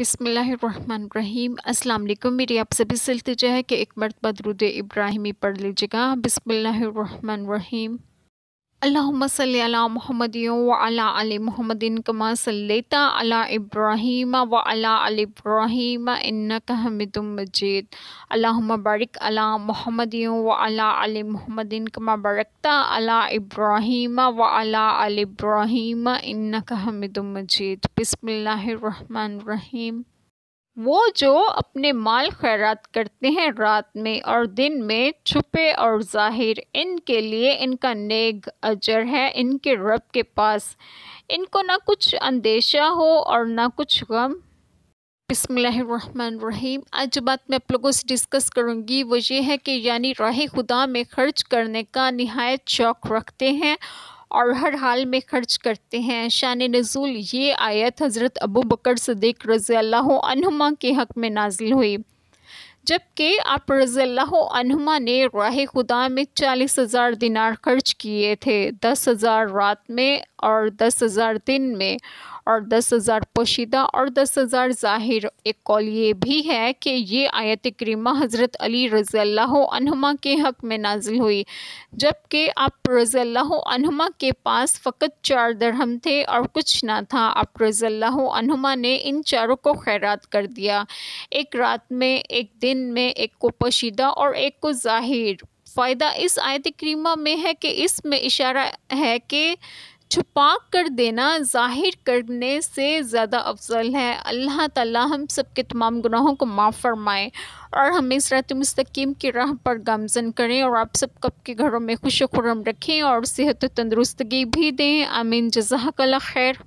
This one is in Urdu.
بسم اللہ الرحمن الرحیم۔ السلام علیکم۔ میری آپ سبھی سے التجا ہے کہ ایک مرتبہ درود ابراہیمی پڑھ لیجیے گا۔ بسم اللہ الرحمن الرحیم۔ اللہم صلی علی محمد وعلی آل محمد کما صلیت علی ابراہیم وعلی آل ابراہیم انک حمید مجید۔ اللہم بارک علی محمد وعلی آل محمد کما بارکت علی ابراہیم وعلی آل ابراہیم انک حمید مجید۔ بسم اللہ الرحمن الرحیم۔ وہ جو اپنے مال خیرات کرتے ہیں رات میں اور دن میں، چھپے اور ظاہر، ان کے لیے ان کا نیک اجر ہے ان کے رب کے پاس۔ ان کو نہ کچھ اندیشہ ہو اور نہ کچھ غم۔ بسم اللہ الرحمن الرحیم۔ آج جو بات میں آپ لوگوں سے ڈسکس کروں گی وہ یہ ہے کہ یعنی راہ خدا میں خرچ کرنے کا نہایت شوق رکھتے ہیں اور ہر حال میں خرچ کرتے ہیں۔ شان نزول یہ آیت حضرت ابو بکر صدیق رضی اللہ عنہما کے حق میں نازل ہوئی، جبکہ آپ رضی اللہ عنہما نے راہ خدا میں 40,000 دینار خرچ کیے تھے، 10,000 رات میں اور 10,000 دن میں، اور 10,000 پوشیدہ اور 10,000 ظاہر۔ ایک قول یہ بھی ہے کہ یہ آیت کریمہ حضرت علی رضی اللہ عنہما کے حق میں نازل ہوئی، جبکہ آپ رضی اللہ عنہما کے پاس فقط 4 درہم تھے اور کچھ نہ تھا۔ آپ رضی اللہ عنہما نے ان چاروں کو خیرات کر دیا، ایک رات میں، ایک دن میں، ایک کو پوشیدہ اور ایک کو ظاہر۔ فائدہ اس آیت کریمہ میں ہے کہ اس میں اشارہ ہے کہ چھپا کر دینا ظاہر کرنے سے زیادہ افضل ہے۔ اللہ تعالی ہم سب کے تمام گناہوں کو معاف فرمائے اور ہمیں صراط مستقیم کی راہ پر گامزن کریں، اور آپ سب کے گھروں میں خوش و خرم رکھیں اور صحت و تندرستگی بھی دیں۔ آمین۔ جزاک اللہ خیر۔